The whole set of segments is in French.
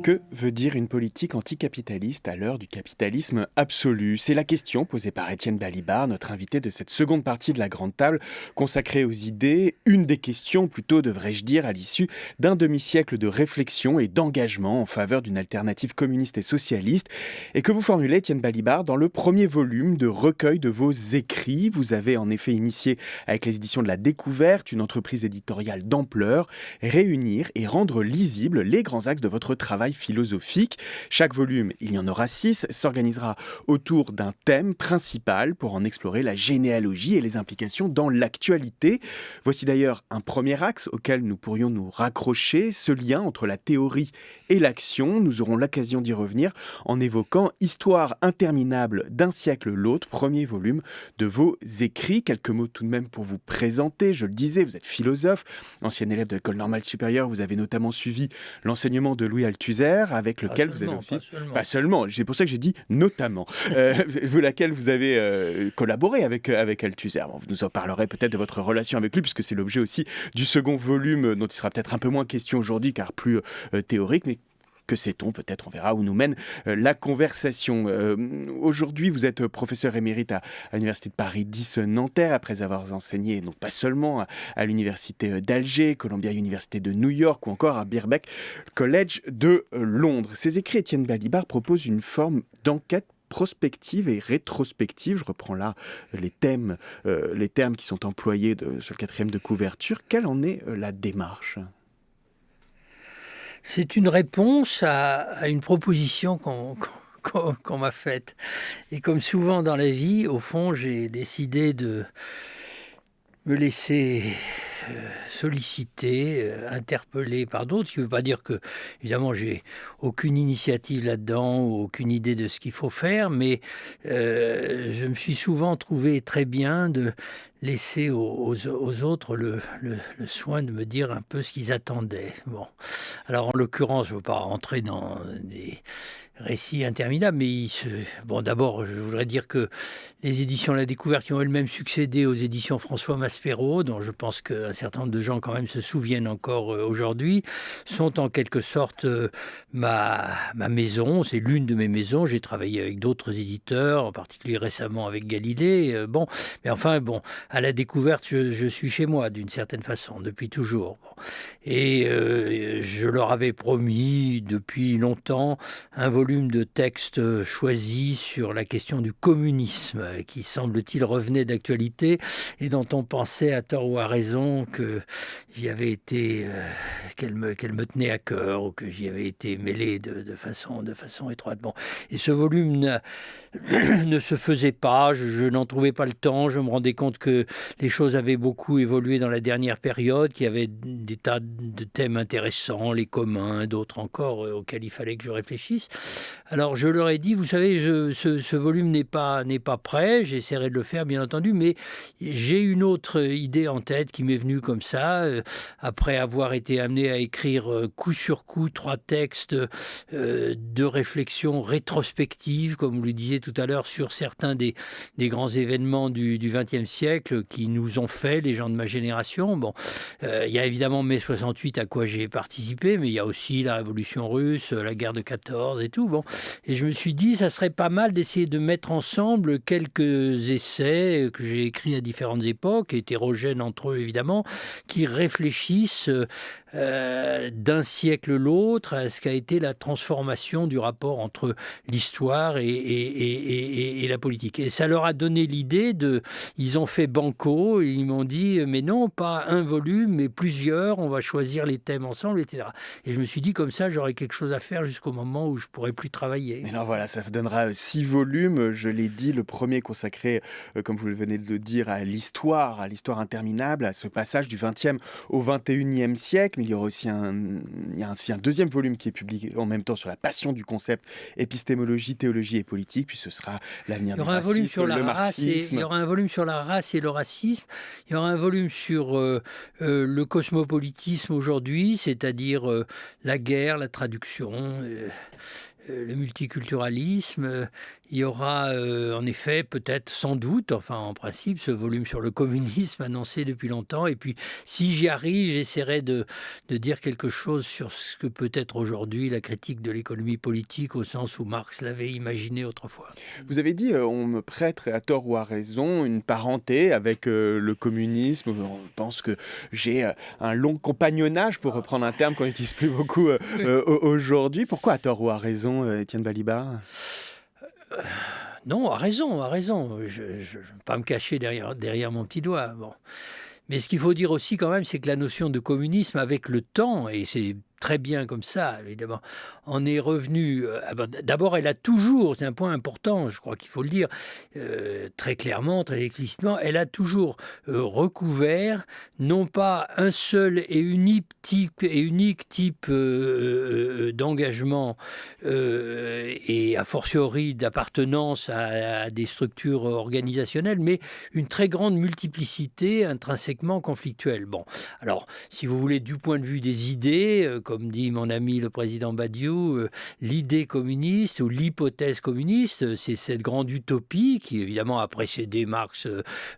Que veut dire une politique anticapitaliste à l'heure du capitalisme absolu? C'est la question posée par Étienne Balibar, notre invité de cette seconde partie de la Grande Table, consacrée aux idées. Une des questions, plutôt devrais-je dire, à l'issue d'un demi-siècle de réflexion et d'engagement en faveur d'une alternative communiste et socialiste, et que vous formulez, Étienne Balibar, dans le premier volume de recueil de vos écrits. Vous avez en effet initié, avec les éditions de La Découverte, une entreprise éditoriale d'ampleur, réunir et rendre lisibles les grands axes de votre travail philosophique. Chaque volume, il y en aura 6, s'organisera autour d'un thème principal pour en explorer la généalogie et les implications dans l'actualité. Voici d'ailleurs un premier axe auquel nous pourrions nous raccrocher, ce lien entre la théorie et l'action. Nous aurons l'occasion d'y revenir en évoquant Histoire interminable d'un siècle l'autre, premier volume de vos écrits. Quelques mots tout de même pour vous présenter. Je le disais, vous êtes philosophe, ancien élève de l'école normale supérieure. Vous avez notamment suivi l'enseignement de Louis Althusser, avec lequel vous avez aussi... Pas seulement, c'est pour ça que j'ai dit notamment. Laquelle vous avez collaboré avec Althusser. Bon, vous nous en parlerez peut-être de votre relation avec lui, puisque c'est l'objet aussi du second volume, dont il sera peut-être un peu moins question aujourd'hui, car plus théorique, mais que sait-on? Peut-être on verra où nous mène la conversation. Aujourd'hui, vous êtes professeur émérite à l'Université de Paris 10 Nanterre, après avoir enseigné, non pas seulement à l'Université d'Alger, Columbia University de New York ou encore à Birkbeck College de Londres. Ces écrits, Étienne Balibar propose une forme d'enquête prospective et rétrospective. Je reprends là les termes qui sont employés sur le quatrième de couverture. Quelle en est la démarche ? C'est une réponse à une proposition qu'on m'a faite. Et comme souvent dans la vie, au fond, j'ai décidé de me laisser solliciter, interpeller par d'autres. Ce qui ne veut pas dire que, évidemment, j'ai aucune initiative là-dedans ou aucune idée de ce qu'il faut faire, mais je me suis souvent trouvé très bien de laisser aux autres le soin de me dire un peu ce qu'ils attendaient. Bon. Alors, en l'occurrence, je ne veux pas rentrer dans des récits interminables, mais bon, d'abord, je voudrais dire que les éditions La Découverte qui ont elles-mêmes succédé aux éditions François Maspero, dont je pense qu'un certain nombre de gens quand même se souviennent encore aujourd'hui, sont en quelque sorte ma maison. C'est l'une de mes maisons. J'ai travaillé avec d'autres éditeurs, en particulier récemment avec Galilée. Mais enfin, à La Découverte, je suis chez moi d'une certaine façon, depuis toujours. Bon. Et je leur avais promis depuis longtemps un volume de textes choisis sur la question du communisme, qui semble-t-il revenait d'actualité et dont on pensait à tort ou à raison que j'y avais été, qu'elle me tenait à cœur ou que j'y avais été mêlé de façon étroite. Bon. Et ce volume ne se faisait pas, je n'en trouvais pas le temps, je me rendais compte que les choses avaient beaucoup évolué dans la dernière période, qu'il y avait des tas de thèmes intéressants, les communs, d'autres encore auxquels il fallait que je réfléchisse. Alors je leur ai dit, vous savez, ce volume n'est pas prêt, j'essaierai de le faire bien entendu, mais j'ai une autre idée en tête qui m'est venue comme ça, après avoir été amené à écrire coup sur coup 3 textes de réflexion rétrospective, comme vous le disiez tout à l'heure, sur certains des grands événements du XXe siècle qui nous ont fait, les gens de ma génération. Bon, il y a évidemment mai 68 à quoi j'ai participé, mais il y a aussi la Révolution russe, la guerre de 14 et tout. Bon. Et je me suis dit, ça serait pas mal d'essayer de mettre ensemble quelques essais que j'ai écrits à différentes époques, hétérogènes entre eux évidemment, qui réfléchissent d'un siècle l'autre à ce qu'a été la transformation du rapport entre l'histoire et la politique. Et ça leur a donné l'idée ils ont fait banco, et ils m'ont dit, mais non, pas un volume, mais plusieurs, on va choisir les thèmes ensemble, etc. Et je me suis dit, comme ça, j'aurai quelque chose à faire jusqu'au moment où je pourrai plus travailler. Et alors voilà, ça donnera 6 volumes, je l'ai dit, le premier consacré, comme vous venez de le dire, à l'histoire interminable, à ce passage du XXe au XXIe siècle. Mais il y aura aussi un deuxième volume qui est publié en même temps sur la passion du concept, épistémologie, théologie et politique, puis ce sera l'avenir du racisme, le marxisme. Il y aura un volume sur la race et le racisme, il y aura un volume sur le cosmopolitisme aujourd'hui, c'est-à-dire la guerre, la traduction, le multiculturalisme, il y aura en effet peut-être sans doute, enfin en principe, ce volume sur le communisme annoncé depuis longtemps. Et puis si j'y arrive, j'essaierai de dire quelque chose sur ce que peut être aujourd'hui la critique de l'économie politique au sens où Marx l'avait imaginé autrefois. Vous avez dit, on me prête, à tort ou à raison, une parenté avec le communisme. On pense que j'ai un long compagnonnage, pour reprendre un terme qu'on n'utilise plus beaucoup aujourd'hui. Pourquoi à tort ou à raison, Étienne Balibar? Non, à raison, à raison. Je ne vais pas me cacher derrière mon petit doigt. Bon. Mais ce qu'il faut dire aussi quand même, c'est que la notion de communisme, avec le temps, et c'est très bien comme ça, évidemment, en est revenue. D'abord, elle a toujours, c'est un point important, je crois qu'il faut le dire très clairement, très explicitement, elle a toujours recouvert non pas un seul et unique type d'engagement et a fortiori d'appartenance à des structures organisationnelles, mais une très grande multiplicité intrinsèquement conflictuelle. Bon, alors, si vous voulez, du point de vue des idées, comme dit mon ami le président Badiou, l'idée communiste ou l'hypothèse communiste, c'est cette grande utopie qui évidemment a précédé Marx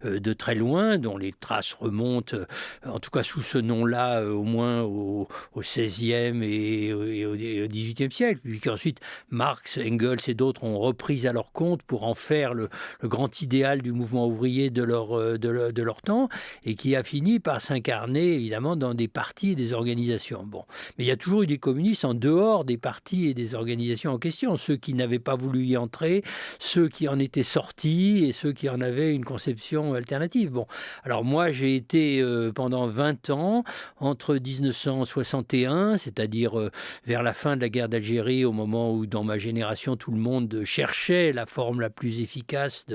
de très loin, dont les traces remontent, en tout cas sous ce nom-là, au moins au XVIe et au XVIIIe siècle, puis qu'ensuite Marx, Engels et d'autres ont repris à leur compte pour en faire le grand idéal du mouvement ouvrier de leur temps, et qui a fini par s'incarner évidemment dans des partis et des organisations. Bon. Mais il y a toujours eu des communistes en dehors des partis et des organisations en question, ceux qui n'avaient pas voulu y entrer, ceux qui en étaient sortis et ceux qui en avaient une conception alternative. Bon. Alors moi, j'ai été pendant 20 ans, entre 1961, c'est-à-dire vers la fin de la guerre d'Algérie, au moment où dans ma génération, tout le monde cherchait la forme la plus efficace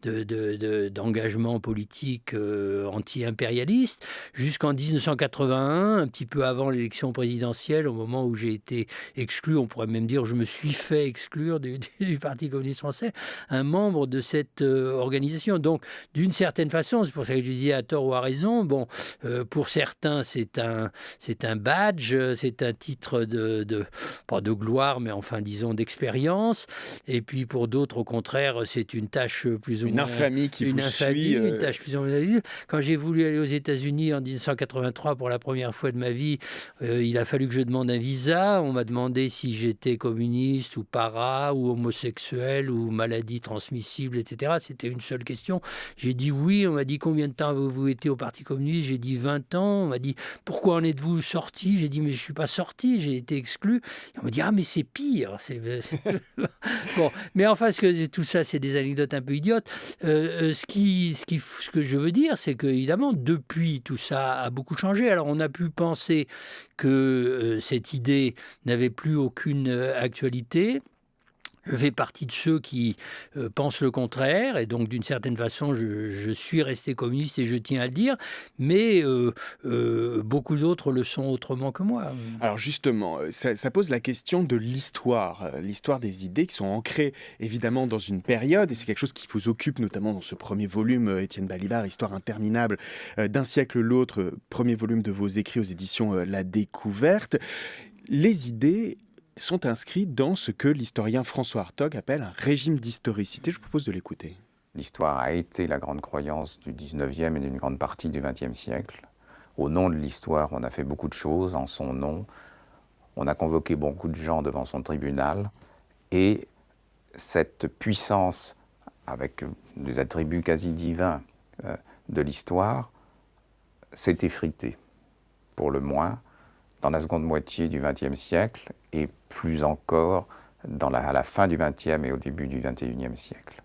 d'engagement politique anti-impérialiste, jusqu'en 1981, un petit peu avant l'élection présidentielle, au moment où j'ai été exclu, on pourrait même dire je me suis fait exclure du Parti communiste français, un membre de cette organisation. Donc, d'une certaine façon, c'est pour ça que je disais à tort ou à raison, bon, pour certains, c'est un badge, c'est un titre pas de gloire, mais enfin, disons, d'expérience. Et puis, pour d'autres, au contraire, c'est une tâche plus ou moins... Une infamie qui vous suit. Une tâche plus ou moins... Quand j'ai voulu aller aux États-Unis en 1983 pour la première fois de ma vie, il a fallu que je demande un visa. On m'a demandé si j'étais communiste ou para ou homosexuel ou maladie transmissible, etc. C'était une seule question. J'ai dit oui. On m'a dit combien de temps avez-vous été au Parti communiste? J'ai dit 20 ans. On m'a dit pourquoi en êtes-vous sorti? J'ai dit mais je ne suis pas sorti, j'ai été exclu. Et on m'a dit ah mais c'est pire. Bon, mais enfin tout ça c'est des anecdotes un peu idiotes. Ce que je veux dire, c'est que évidemment depuis tout ça a beaucoup changé. Alors on a pu penser que cette idée n'avait plus aucune actualité. Je fais partie de ceux qui pensent le contraire, et donc d'une certaine façon, je suis resté communiste et je tiens à le dire, mais beaucoup d'autres le sont autrement que moi. Alors justement, ça pose la question de l'histoire des idées qui sont ancrées évidemment dans une période, et c'est quelque chose qui vous occupe notamment dans ce premier volume, Étienne Balibar, Histoire interminable, d'un siècle l'autre, premier volume de vos écrits aux éditions La Découverte. Les idées sont inscrits dans ce que l'historien François Hartog appelle un régime d'historicité. Je vous propose de l'écouter. L'histoire a été la grande croyance du 19e et d'une grande partie du 20e siècle. Au nom de l'histoire, on a fait beaucoup de choses en son nom. On a convoqué beaucoup de gens devant son tribunal. Et cette puissance, avec des attributs quasi divins de l'histoire, s'est effritée, pour le moins, dans la seconde moitié du XXe siècle et plus encore à la fin du XXe et au début du XXIe siècle.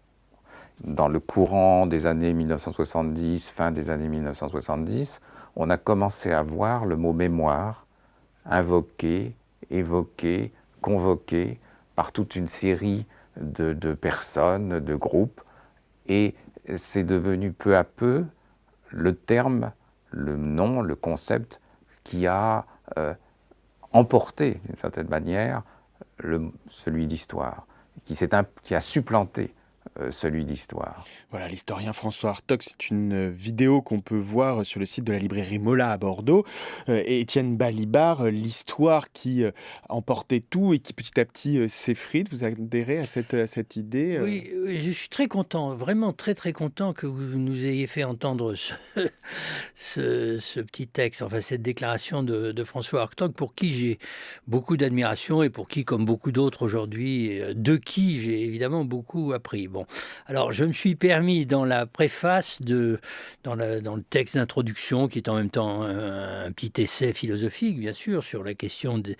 Dans le courant des années 1970, fin des années 1970, on a commencé à voir le mot mémoire invoqué, évoqué, convoqué par toute une série de personnes, de groupes, et c'est devenu peu à peu le terme, le nom, le concept qui a emporté, d'une certaine manière, celui d'histoire, qui a supplanté celui d'histoire. Voilà, l'historien François Hartog, c'est une vidéo qu'on peut voir sur le site de la librairie Mola à Bordeaux. Et Étienne Balibar, l'histoire qui emportait tout et qui petit à petit s'effrite. Vous adhérez à cette idée Oui, oui, je suis très content, vraiment très très content que vous nous ayez fait entendre ce petit texte, enfin cette déclaration de François Hartog, pour qui j'ai beaucoup d'admiration et pour qui, comme beaucoup d'autres aujourd'hui, de qui j'ai évidemment beaucoup appris. Bon, alors je me suis permis dans la préface, dans le texte d'introduction, qui est en même temps un petit essai philosophique, bien sûr, sur la question de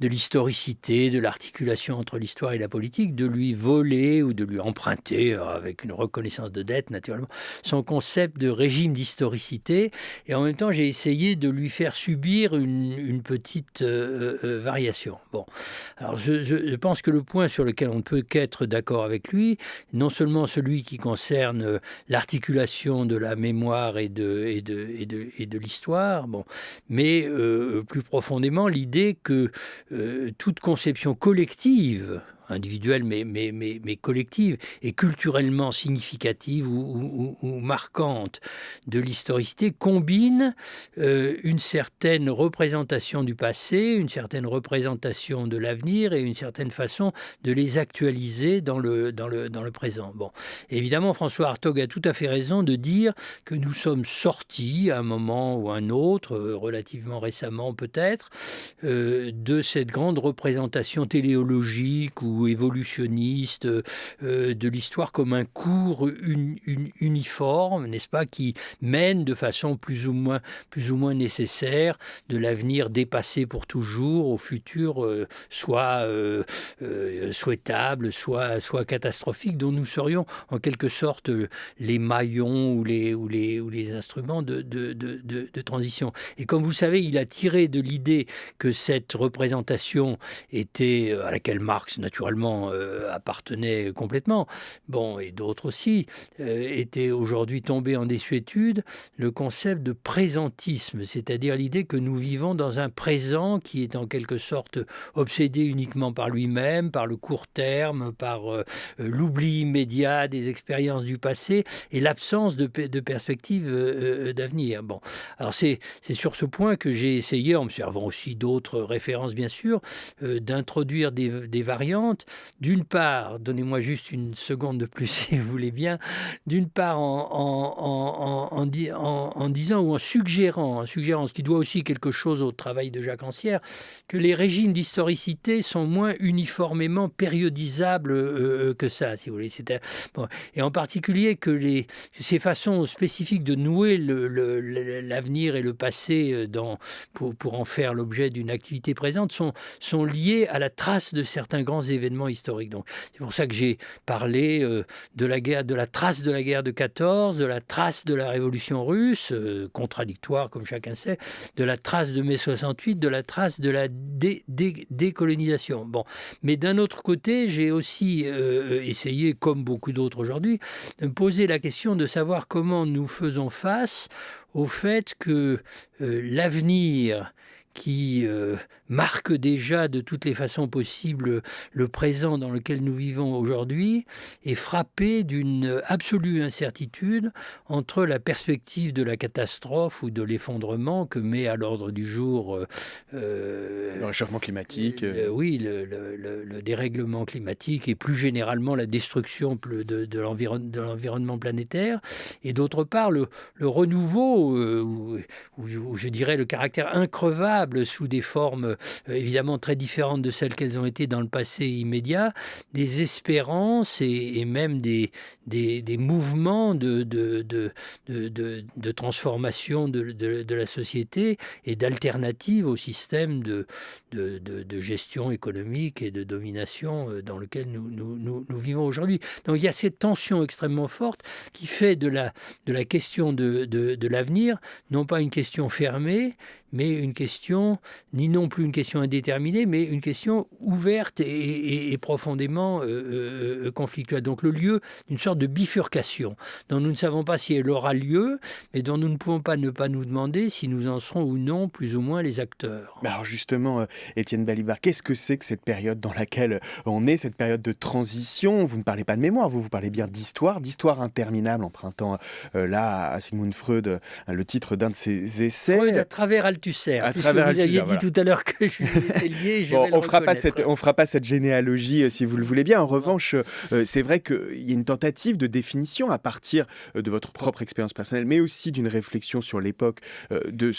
l'historicité, de l'articulation entre l'histoire et la politique, de lui voler ou de lui emprunter, avec une reconnaissance de dette naturellement, son concept de régime d'historicité. Et en même temps, j'ai essayé de lui faire subir une petite variation. Bon, alors je pense que le point sur lequel on ne peut qu'être d'accord avec lui, non seulement celui qui concerne l'articulation de la mémoire et de l'histoire, bon, mais plus profondément l'idée que toute conception collective, individuelle mais collective et culturellement significative ou marquante de l'historicité combine une certaine représentation du passé, une certaine représentation de l'avenir et une certaine façon de les actualiser dans le présent. Bon, évidemment, François Hartog a tout à fait raison de dire que nous sommes sortis à un moment ou un autre, relativement récemment peut-être, de cette grande représentation téléologique ou évolutionniste de l'histoire comme un cours uniforme, n'est-ce pas, qui mène de façon plus ou moins nécessaire de l'avenir dépassé pour toujours au futur, soit souhaitable, soit catastrophique, dont nous serions en quelque sorte les maillons ou les instruments de transition. Et comme vous le savez, il a tiré de l'idée que cette représentation était, à laquelle Marx naturellement appartenait complètement, bon, et d'autres aussi, était aujourd'hui tombé en désuétude, le concept de présentisme, c'est-à-dire l'idée que nous vivons dans un présent qui est en quelque sorte obsédé uniquement par lui-même, par le court terme, par l'oubli immédiat des expériences du passé et l'absence de perspective d'avenir. Bon, alors c'est sur ce point que j'ai essayé, en me servant aussi d'autres références bien sûr, d'introduire des variantes. D'une part, donnez-moi juste une seconde de plus si vous voulez bien, d'une part en disant ou en suggérant, ce qui doit aussi quelque chose au travail de Jacques Rancière, que les régimes d'historicité sont moins uniformément périodisables que ça, si vous voulez. Bon, et en particulier que ces façons spécifiques de nouer l'avenir et le passé pour en faire l'objet d'une activité présente sont liées à la trace de certains grands événements historiques. Donc, c'est pour ça que j'ai parlé de la trace de la guerre de 14, de la trace de la révolution russe, contradictoire comme chacun sait, de la trace de mai 68, de la trace de la décolonisation. Bon, mais d'un autre côté, j'ai aussi essayé, comme beaucoup d'autres aujourd'hui, de me poser la question de savoir comment nous faisons face au fait que l'avenir qui marque déjà de toutes les façons possibles le présent dans lequel nous vivons aujourd'hui, est frappé d'une absolue incertitude entre la perspective de la catastrophe ou de l'effondrement que met à l'ordre du jour le réchauffement climatique. Le dérèglement climatique et plus généralement la destruction de l'environnement planétaire, et d'autre part le renouveau, ou je dirais le caractère increvable sous des formes évidemment très différentes de celles qu'elles ont été dans le passé immédiat, des espérances et même des mouvements de transformation de la société et d'alternatives au système de gestion économique et de domination dans lequel nous vivons aujourd'hui. Donc il y a cette tension extrêmement forte qui fait de la question de l'avenir non pas une question fermée, mais une question question, ni non plus une question indéterminée, mais une question ouverte et profondément conflictuelle. Donc le lieu d'une sorte de bifurcation dont nous ne savons pas si elle aura lieu, mais dont nous ne pouvons pas ne pas nous demander si nous en serons ou non plus ou moins les acteurs. Alors justement, Étienne Balibar, qu'est-ce que c'est que cette période dans laquelle on est, cette période de transition? Vous ne parlez pas de mémoire, vous parlez bien d'histoire interminable, empruntant là à Sigmund Freud le titre d'un de ses essais. Freud à travers Althusser. À Puisque travers vous aviez Althusser, dit tout à l'heure que je étais lié, je bon, vais le reconnaître. on fera pas cette généalogie si vous le voulez bien. En revanche, c'est vrai qu'il y a une tentative de définition à partir de votre propre expérience personnelle, mais aussi d'une réflexion sur l'époque de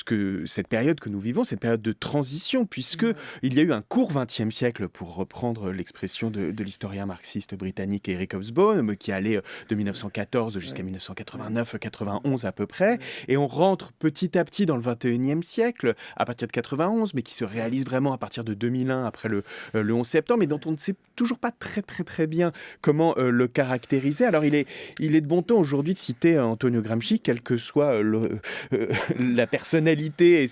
cette période que nous vivons, cette période de transition, puisque il y a eu un court XXe siècle, pour reprendre l'expression de l'historien marxiste britannique Eric Hobsbawm, qui allait de 1914 jusqu'à 1989-91 à peu près, et on rentre petit à petit dans le XXIe siècle, à partir de 91, mais qui se réalise vraiment à partir de 2001, après le 11 septembre, et dont on ne sait toujours pas très bien comment le caractériser. Alors il est de bon ton aujourd'hui de citer Antonio Gramsci, quelle que soit la personnalité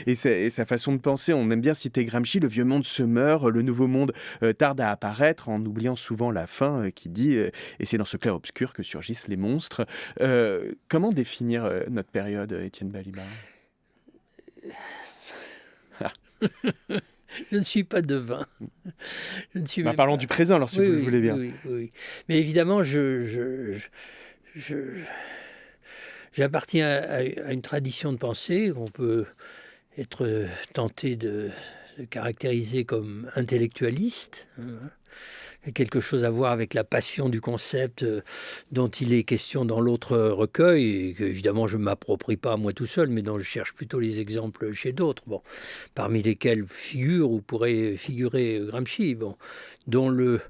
et sa façon de penser. On aime bien citer Gramsci: le vieux monde se meurt, le nouveau monde tarde à apparaître, en oubliant souvent la fin qui dit et c'est dans ce clair-obscur que surgissent les monstres. Comment définir notre période, Étienne Balibar? Je ne suis pas devin. Je ne suis parlons du présent, alors, si vous le voulez bien. Oui. Mais évidemment, j'appartiens à une tradition de pensée qu'on peut être tenté de caractériser comme intellectualiste. Quelque chose à voir avec la passion du concept dont il est question dans l'autre recueil, et que évidemment je ne m'approprie pas moi tout seul, mais dont je cherche plutôt les exemples chez d'autres, parmi lesquels figure ou pourrait figurer Gramsci, dont le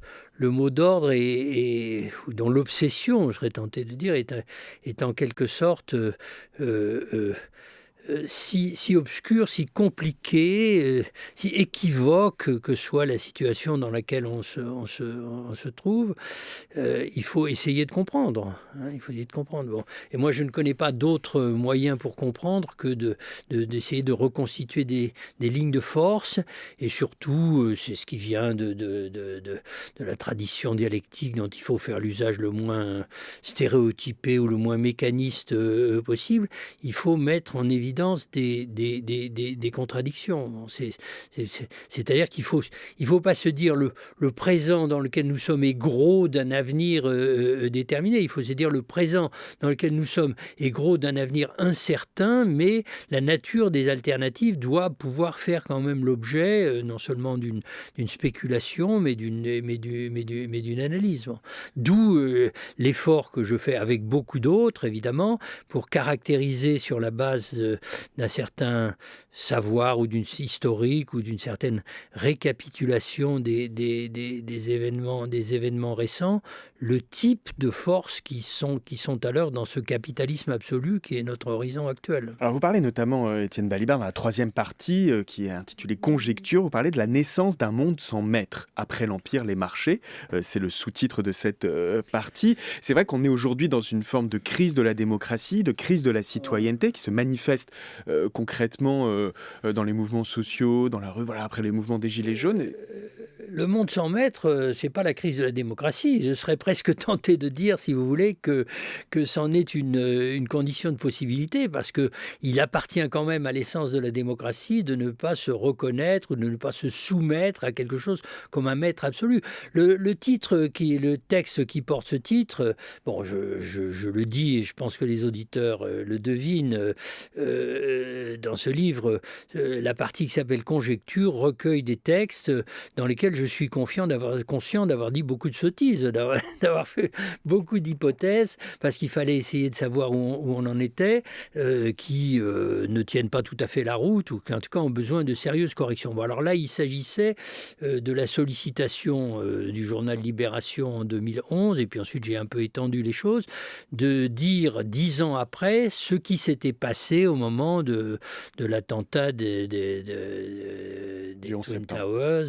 mot d'ordre ou dont l'obsession, je serais tenté de dire, est en quelque sorte si obscure, si compliquée, si équivoque que soit la situation dans laquelle on se trouve, il faut essayer de comprendre. Il faut essayer de comprendre. Bon. Et moi, je ne connais pas d'autres moyens pour comprendre que d'essayer de reconstituer des lignes de force. Et surtout, c'est ce qui vient de la tradition dialectique dont il faut faire l'usage le moins stéréotypé ou le moins mécaniste possible. Il faut mettre en évidence des contradictions. C'est-à-dire qu'il faut pas se dire le présent dans lequel nous sommes est gros d'un avenir déterminé. Il faut se dire le présent dans lequel nous sommes est gros d'un avenir incertain, mais la nature des alternatives doit pouvoir faire quand même l'objet non seulement d'une spéculation, mais d'une analyse. D'où l'effort que je fais avec beaucoup d'autres, évidemment, pour caractériser sur la base d'un certain savoir ou d'une historique ou d'une certaine récapitulation des événements récents, le type de forces qui sont à l'œuvre dans ce capitalisme absolu qui est notre horizon actuel. Alors vous parlez notamment, Étienne Balibar, dans la troisième partie qui est intitulée Conjecture, vous parlez de la naissance d'un monde sans maître après l'Empire, les marchés. C'est le sous-titre de cette partie. C'est vrai qu'on est aujourd'hui dans une forme de crise de la démocratie, de crise de la citoyenneté qui se manifeste concrètement dans les mouvements sociaux, dans la rue, après les mouvements des Gilets jaunes. Le monde sans maître, c'est pas la crise de la démocratie. Je serais presque tenté de dire, si vous voulez, que c'en est une condition de possibilité, parce qu'il appartient quand même à l'essence de la démocratie de ne pas se reconnaître ou de ne pas se soumettre à quelque chose comme un maître absolu. Le texte qui porte ce titre, je le dis et je pense que les auditeurs le devinent, dans ce livre, la partie qui s'appelle Conjecture recueille des textes dans lesquels je suis conscient d'avoir dit beaucoup de sottises, d'avoir fait beaucoup d'hypothèses, parce qu'il fallait essayer de savoir où on en était, qui ne tiennent pas tout à fait la route, ou qui en tout cas ont besoin de sérieuses corrections. Bon, alors là, il s'agissait de la sollicitation du journal Libération en 2011, et puis ensuite j'ai un peu étendu les choses, de dire 10 ans après ce qui s'était passé au moment de l'attentat des Twin Towers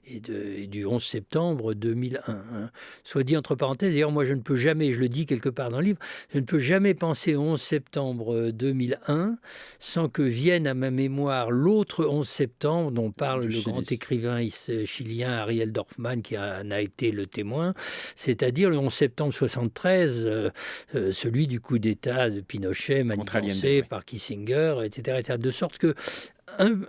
et du 11 septembre 2001. Hein. Soit dit entre parenthèses, d'ailleurs moi je ne peux jamais, je le dis quelque part dans le livre, je ne peux jamais penser au 11 septembre 2001 sans que vienne à ma mémoire l'autre 11 septembre dont parle le grand écrivain chilien Ariel Dorfman qui en a été le témoin, c'est-à-dire le 11 septembre 73, celui du coup d'État de Pinochet manigancé par Kissinger, etc. De sorte que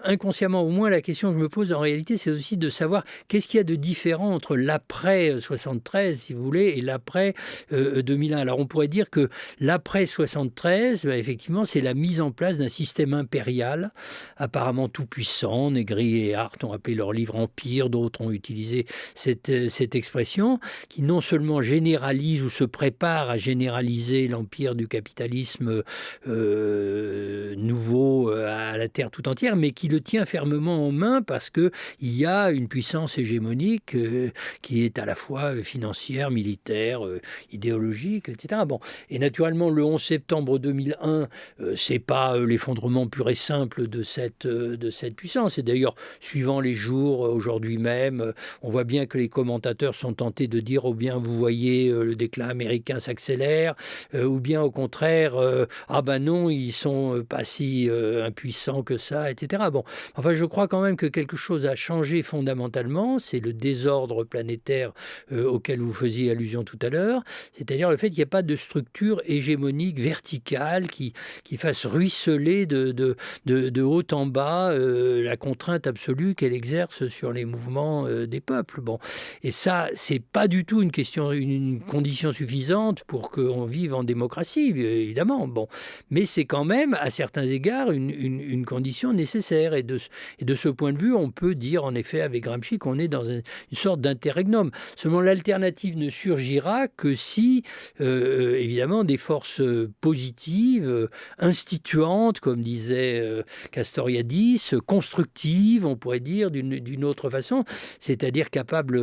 inconsciemment, au moins, la question que je me pose en réalité, c'est aussi de savoir qu'est-ce qu'il y a de différent entre l'après 73, si vous voulez, et l'après 2001. Alors, on pourrait dire que l'après 73, effectivement, c'est la mise en place d'un système impérial, apparemment tout puissant. Negri et Hart ont appelé leur livre Empire, d'autres ont utilisé cette expression, qui non seulement généralise ou se prépare à généraliser l'empire du capitalisme nouveau à la Terre tout entière, mais qui le tient fermement en main parce qu'il y a une puissance hégémonique qui est à la fois financière, militaire, idéologique, etc. Bon. Et naturellement, le 11 septembre 2001, ce n'est pas l'effondrement pur et simple de cette puissance. Et d'ailleurs, suivant les jours, aujourd'hui même, on voit bien que les commentateurs sont tentés de dire, ou bien vous voyez le déclin américain s'accélère, ou bien au contraire, ah ben non, ils sont pas si impuissants que ça, etc. Bon, enfin, je crois quand même que quelque chose a changé fondamentalement, c'est le désordre planétaire auquel vous faisiez allusion tout à l'heure, c'est-à-dire le fait qu'il n'y a pas de structure hégémonique verticale qui fasse ruisseler de haut en bas la contrainte absolue qu'elle exerce sur les mouvements des peuples. Bon, et ça, c'est pas du tout une condition suffisante pour qu'on vive en démocratie, évidemment. Bon, mais c'est quand même, à certains égards, une condition nécessaire. Et de ce point de vue, on peut dire en effet avec Gramsci qu'on est dans une sorte d'interregnum. Seulement l'alternative ne surgira que si, évidemment, des forces positives, instituantes, comme disait Castoriadis, constructives, on pourrait dire d'une autre façon, c'est-à-dire capables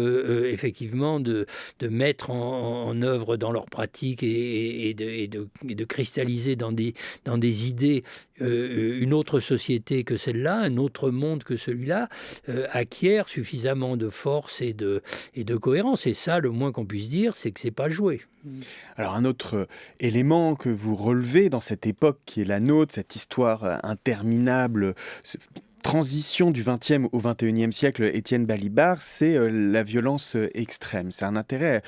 effectivement de mettre en œuvre dans leur pratique et de cristalliser dans des idées une autre société que celle-là, un autre monde que celui-là, acquiert suffisamment de force et de cohérence. Et ça, le moins qu'on puisse dire, c'est que c'est pas joué. Alors un autre élément que vous relevez dans cette époque qui est la nôtre, cette histoire interminable, transition du XXe au XXIe siècle, Étienne Balibar, c'est la violence extrême. C'est un intérêt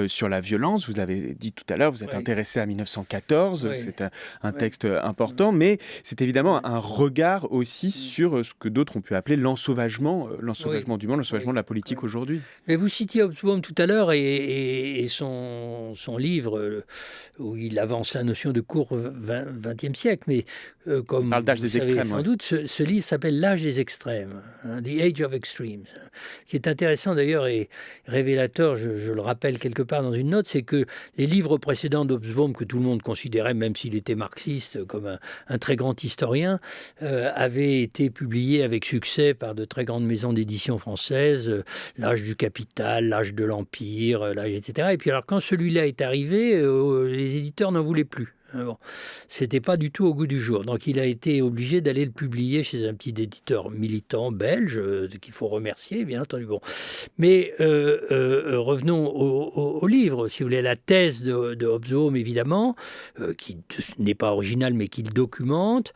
sur la violence. Vous l'avez dit tout à l'heure, vous êtes intéressé à 1914, c'est un texte important, mais c'est évidemment un regard aussi sur ce que d'autres ont pu appeler l'ensauvagement du monde, l'ensauvagement de la politique aujourd'hui. Mais vous citiez Hobsbawm tout à l'heure et son livre où il avance la notion de court XXe siècle, mais comme parle d'âge des extrêmes, sans doute, ce livre s'appelle L'âge des extrêmes, The Age of Extremes. Ce qui est intéressant d'ailleurs et révélateur, je le rappelle quelque part dans une note, c'est que les livres précédents d'Hobsbawm, que tout le monde considérait, même s'il était marxiste, comme un très grand historien, avaient été publiés avec succès par de très grandes maisons d'édition françaises, L'âge du capital, L'âge de l'empire, etc. Et puis alors quand celui-là est arrivé, les éditeurs n'en voulaient plus. Bon, c'était pas du tout au goût du jour. Donc il a été obligé d'aller le publier chez un petit éditeur militant belge, qu'il faut remercier, bien entendu. Bon. Mais revenons au livre, si vous voulez, la thèse de Hobsbawm, évidemment, qui n'est pas originale, mais qui le documente,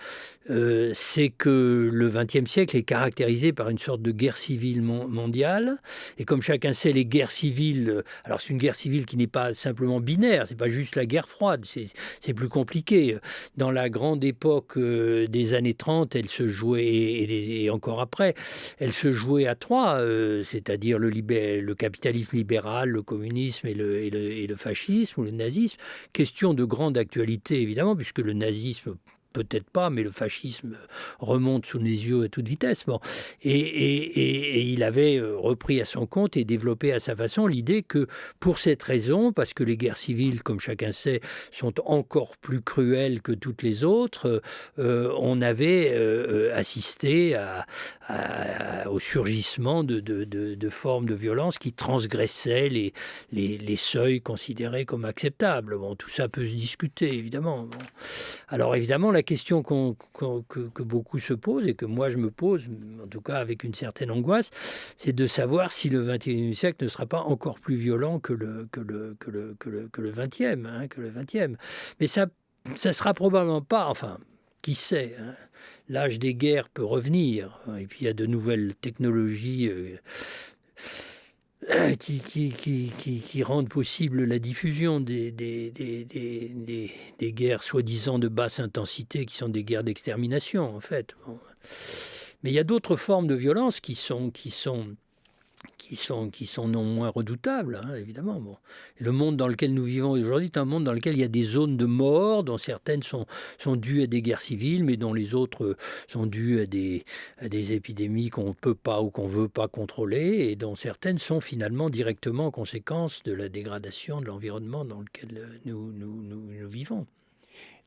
c'est que le XXe siècle est caractérisé par une sorte de guerre civile mondiale. Et comme chacun sait, les guerres civiles, alors c'est une guerre civile qui n'est pas simplement binaire, c'est pas juste la guerre froide, c'est plus compliqué. Dans la grande époque des années 30, elle se jouait, et encore après, elle se jouait à trois, c'est-à-dire le capitalisme libéral, le communisme et le fascisme ou le nazisme. Question de grande actualité, évidemment, puisque le nazisme peut-être pas, mais le fascisme remonte sous les yeux à toute vitesse. Bon. Et il avait repris à son compte et développé à sa façon l'idée que pour cette raison, parce que les guerres civiles, comme chacun sait, sont encore plus cruelles que toutes les autres, on avait assisté au surgissement de formes de violence qui transgressaient les seuils considérés comme acceptables. Bon, tout ça peut se discuter, évidemment. Bon. Alors évidemment, la question que beaucoup se posent et que moi je me pose, en tout cas avec une certaine angoisse, c'est de savoir si le XXIe siècle ne sera pas encore plus violent que le XXe, que le XXe. Mais ça sera probablement pas, enfin, qui sait, hein. L'âge des guerres peut revenir, et puis il y a de nouvelles technologies qui rendent possible la diffusion des guerres soi-disant de basse intensité, qui sont des guerres d'extermination, en fait. Bon. Mais il y a d'autres formes de violence qui sont non moins redoutables, hein, évidemment. Bon. Et le monde dans lequel nous vivons aujourd'hui est un monde dans lequel il y a des zones de mort, dont certaines sont dues à des guerres civiles, mais dont les autres sont dues à des épidémies qu'on ne peut pas ou qu'on ne veut pas contrôler, et dont certaines sont finalement directement conséquences de la dégradation de l'environnement dans lequel nous vivons.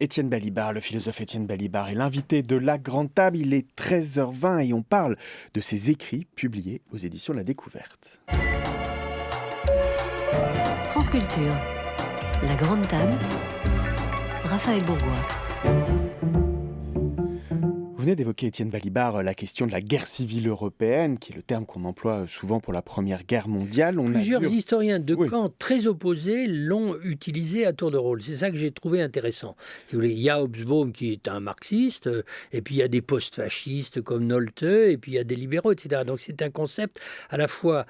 Étienne Balibar, le philosophe Étienne Balibar est l'invité de La Grande Table. Il est 13h20 et on parle de ses écrits publiés aux éditions La Découverte. France Culture, La Grande Table, Raphaël Bourgois. Vous venez d'évoquer, Étienne Balibar, la question de la guerre civile européenne, qui est le terme qu'on emploie souvent pour la Première Guerre mondiale. Plusieurs historiens de camps très opposés l'ont utilisé à tour de rôle. C'est ça que j'ai trouvé intéressant. Si vous voulez, il y a Hobsbawm qui est un marxiste, et puis il y a des post-fascistes comme Nolte, et puis il y a des libéraux, etc. Donc c'est un concept à la fois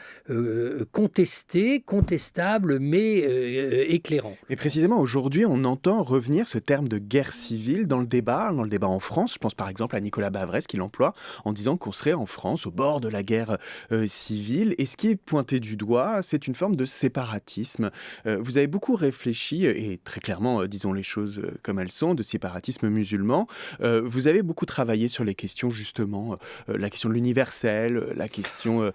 contesté, contestable, mais éclairant. Et précisément, aujourd'hui, on entend revenir ce terme de guerre civile dans le débat en France. Je pense par exemple à Nicolas Bavrez qui l'emploie en disant qu'on serait en France au bord de la guerre civile. Et ce qui est pointé du doigt, c'est une forme de séparatisme. Vous avez beaucoup réfléchi, et très clairement, disons les choses comme elles sont, de séparatisme musulman. Vous avez beaucoup travaillé sur les questions, justement, la question de l'universel, la question...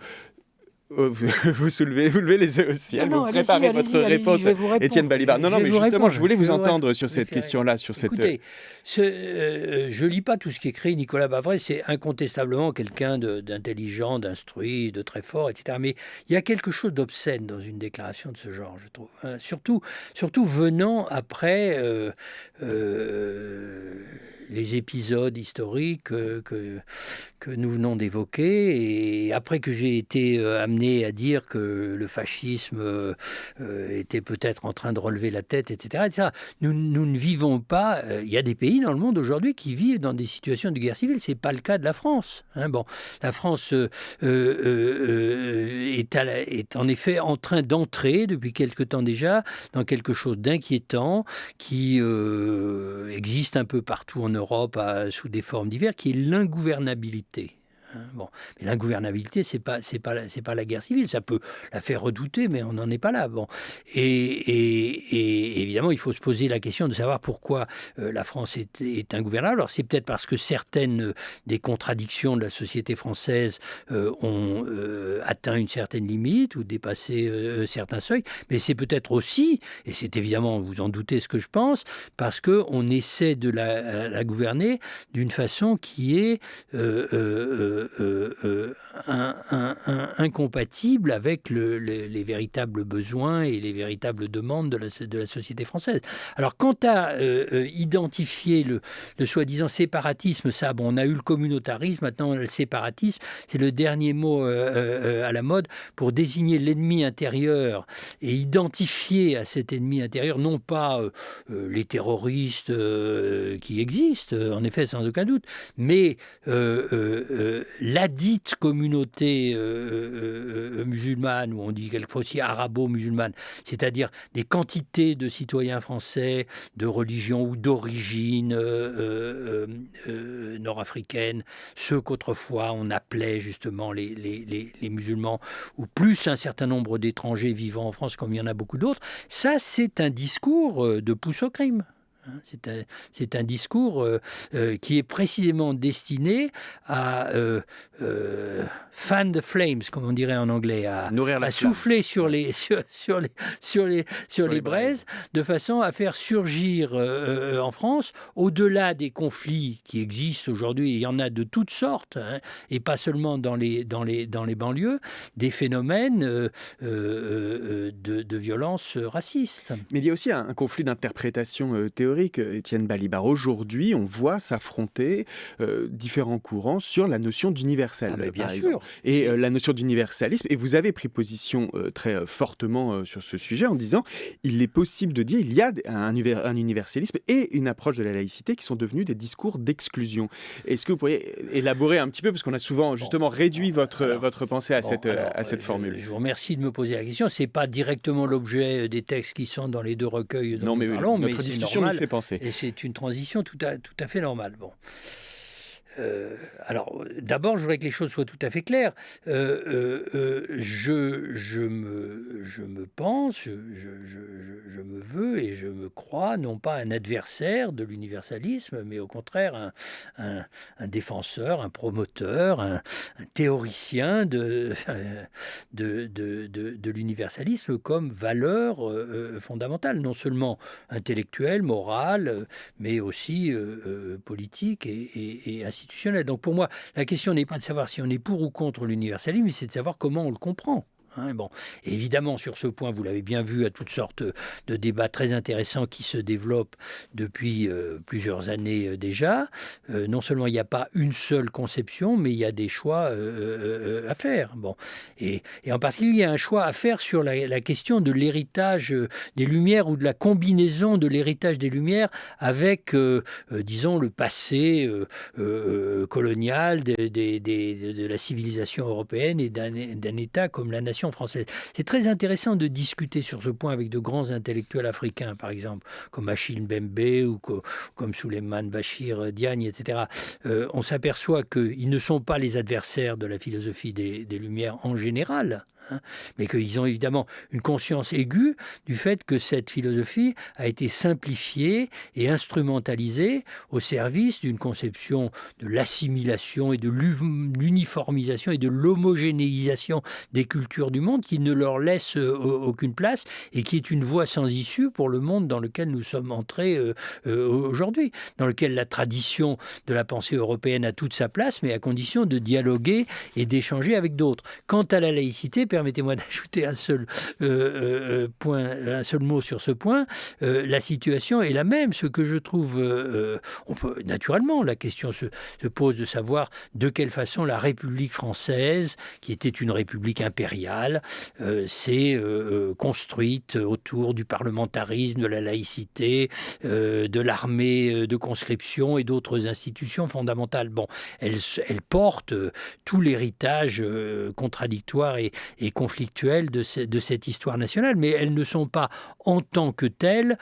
Vous levez les yeux au ciel, vous préparez votre réponse, Étienne Balibar. Non, mais justement, je voulais vous entendre sur cette question-là. Écoutez, je ne lis pas tout ce qu'écrit Nicolas Bavrez, c'est incontestablement quelqu'un d'intelligent, d'instruit, de très fort, etc. Mais il y a quelque chose d'obscène dans une déclaration de ce genre, je trouve. Hein. Surtout venant après... les épisodes historiques que nous venons d'évoquer, et après que j'ai été amené à dire que le fascisme était peut-être en train de relever la tête, etc. Nous ne vivons pas... Il y a des pays dans le monde aujourd'hui qui vivent dans des situations de guerre civile. Ce n'est pas le cas de la France. Hein. Bon, la France est en effet en train d'entrer, depuis quelque temps déjà, dans quelque chose d'inquiétant qui existe un peu partout en Europe sous des formes diverses, qui est l'ingouvernabilité. Bon, mais l'ingouvernabilité, c'est pas la guerre civile. Ça peut la faire redouter, mais on n'en est pas là. Bon, et évidemment, il faut se poser la question de savoir pourquoi la France est ingouvernable. Alors, c'est peut-être parce que certaines des contradictions de la société française ont atteint une certaine limite ou dépassé certains seuils, mais c'est peut-être aussi, et c'est évidemment, vous en doutez ce que je pense, parce qu'on essaie de la gouverner d'une façon qui est incompatible avec les véritables besoins et les véritables demandes de la société française. Alors, quant à identifier le soi-disant séparatisme, ça, bon, on a eu le communautarisme, maintenant le séparatisme, c'est le dernier mot à la mode pour désigner l'ennemi intérieur et identifier à cet ennemi intérieur non pas les terroristes qui existent, en effet, sans aucun doute, mais la dite communauté musulmane, ou on dit quelquefois aussi arabo-musulmane, c'est-à-dire des quantités de citoyens français de religion ou d'origine nord-africaine, ceux qu'autrefois on appelait justement les musulmans, ou plus un certain nombre d'étrangers vivant en France, comme il y en a beaucoup d'autres, ça c'est un discours de pousse au crime. C'est un discours qui est précisément destiné à fan the flames, comme on dirait en anglais, à souffler sur les braises, de façon à faire surgir en France, au-delà des conflits qui existent aujourd'hui, il y en a de toutes sortes, hein, et pas seulement dans les banlieues, des phénomènes de violence raciste. Mais il y a aussi un conflit d'interprétation théorique. historique, Étienne Balibar. Aujourd'hui, on voit s'affronter différents courants sur la notion d'universel, bien par sûr. exemple. Et la notion d'universalisme, et vous avez pris position très fortement sur ce sujet en disant il est possible de dire il y a un universalisme et une approche de la laïcité qui sont devenus des discours d'exclusion. Est-ce que vous pourriez élaborer un petit peu, parce qu'on a souvent justement réduit votre pensée à cette formule. Je vous remercie de me poser la question. Ce n'est pas directement l'objet des textes qui sont dans les deux recueils dont nous parlons, mais notre c'est discussion normal, nous fait penser. et c'est une transition tout à fait normale. Bon. Alors, d'abord, je voudrais que les choses soient tout à fait claires. Je me pense, je me veux et je me crois non pas un adversaire de l'universalisme, mais au contraire un défenseur, un promoteur, un théoricien de l'universalisme comme valeur fondamentale, non seulement intellectuelle, morale, mais aussi politique et institutionnelle. Donc pour moi, la question n'est pas de savoir si on est pour ou contre l'universalisme, mais c'est de savoir comment on le comprend. Bon. Et évidemment, sur ce point, vous l'avez bien vu, à toutes sortes de débats très intéressants qui se développent depuis plusieurs années déjà. Non seulement il n'y a pas une seule conception, mais il y a des choix à faire. Bon. Et en particulier, il y a un choix à faire sur la question de l'héritage des Lumières ou de la combinaison de l'héritage des Lumières avec, disons, le passé colonial de la civilisation européenne et d'un État comme la nation française. C'est très intéressant de discuter sur ce point avec de grands intellectuels africains, par exemple, comme Achille Mbembe ou comme Souleymane Bachir Diagne, etc. On s'aperçoit qu'ils ne sont pas les adversaires de la philosophie des Lumières en général, mais qu'ils ont évidemment une conscience aiguë du fait que cette philosophie a été simplifiée et instrumentalisée au service d'une conception de l'assimilation et de l'uniformisation et de l'homogénéisation des cultures du monde qui ne leur laisse aucune place et qui est une voie sans issue pour le monde dans lequel nous sommes entrés aujourd'hui, dans lequel la tradition de la pensée européenne a toute sa place, mais à condition de dialoguer et d'échanger avec d'autres. Quant à la laïcité, permettez-moi d'ajouter un seul mot sur ce point. La situation est la même. Ce que je trouve, naturellement, la question se pose de savoir de quelle façon la République française, qui était une république impériale, s'est construite autour du parlementarisme, de la laïcité, de l'armée de conscription et d'autres institutions fondamentales. Bon, elle porte tout l'héritage contradictoire et conflictuelles de cette histoire nationale, mais elles ne sont pas en tant que telles,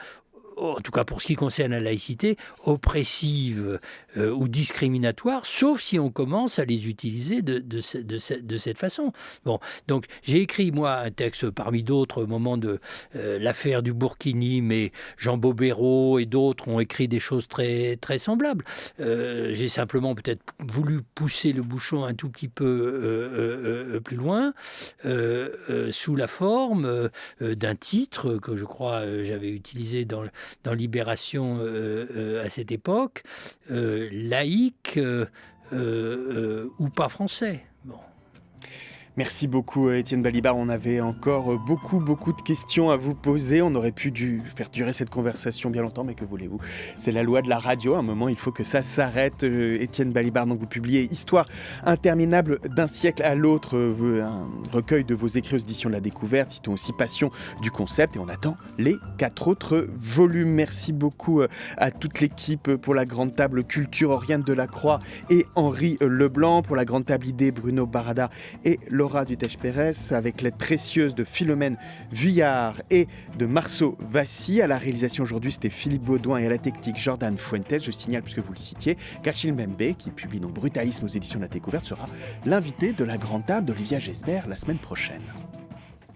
en tout cas pour ce qui concerne la laïcité, oppressives ou discriminatoires, sauf si on commence à les utiliser de cette façon. Bon, donc j'ai écrit, moi, un texte parmi d'autres au moment de l'affaire du Burkini, mais Jean Bobéro et d'autres ont écrit des choses très, très semblables. J'ai simplement peut-être voulu pousser le bouchon un tout petit peu plus loin, sous la forme d'un titre que je crois j'avais utilisé dans Libération à cette époque, laïque ou pas français. Bon. Merci beaucoup Étienne Balibar, on avait encore beaucoup de questions à vous poser, on aurait pu faire durer cette conversation bien longtemps, mais que voulez-vous, c'est la loi de la radio, à un moment il faut que ça s'arrête. Étienne Balibar, donc vous publiez Histoire interminable d'un siècle à l'autre, un recueil de vos écrits aux éditions de la Découverte, citons aussi Passion du concept, et on attend les 4 autres volumes. Merci beaucoup à toute l'équipe pour la grande table culture, Oriane Delacroix et Henri Leblanc, pour la grande table idée, Bruno Barada et Laura Dutèche-Pérez, avec l'aide précieuse de Philomène Vuillard et de Marceau Vassy. À la réalisation aujourd'hui, c'était Philippe Baudouin, et à la technique, Jordan Fuentes. Je signale, puisque vous le citiez, qu'Achille Mbembe, qui publie donc Brutalisme aux éditions de la Découverte, sera l'invité de la grande table d'Olivia Gesbert la semaine prochaine.